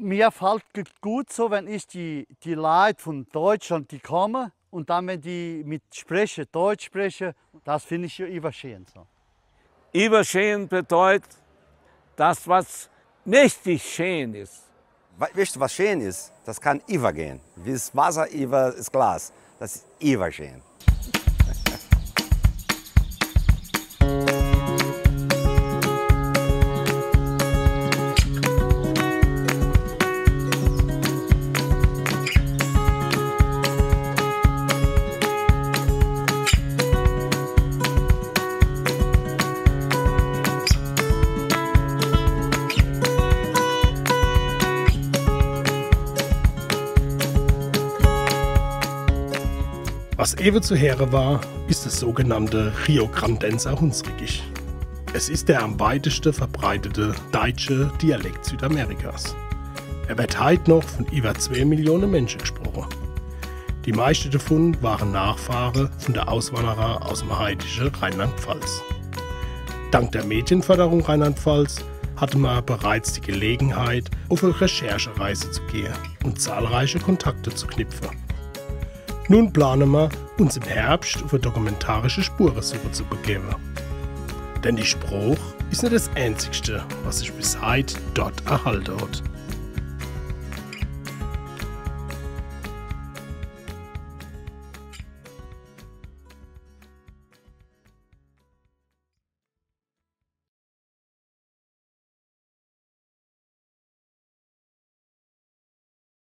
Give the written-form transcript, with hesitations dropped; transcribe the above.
mir fällt gut so, wenn ich die Leute von Deutschland, die kommen und dann, wenn die mit sprechen, Deutsch sprechen, das finde ich ja überschön. So. Überschön bedeutet, das, was richtig schön ist. Weißt du, was schön ist? Das kann übergehen. Wie das Wasser über das Glas. Das ist überschön. Was eben zu hören war, ist das sogenannte Rio-Grandenser Hunsrückisch. Es ist der am weitesten verbreitete deutsche Dialekt Südamerikas. Er wird heute noch von über 2 Millionen Menschen gesprochen. Die meisten davon waren Nachfahren von der Auswanderer aus dem heidischen Rheinland-Pfalz. Dank der Medienförderung Rheinland-Pfalz hatte man bereits die Gelegenheit, auf eine Recherchereise zu gehen und zahlreiche Kontakte zu knüpfen. Nun planen wir, uns im Herbst auf eine dokumentarische Spurensuche zu begeben. Denn die Spruch ist nicht das Einzigste, was sich bis heute dort erhalten hat.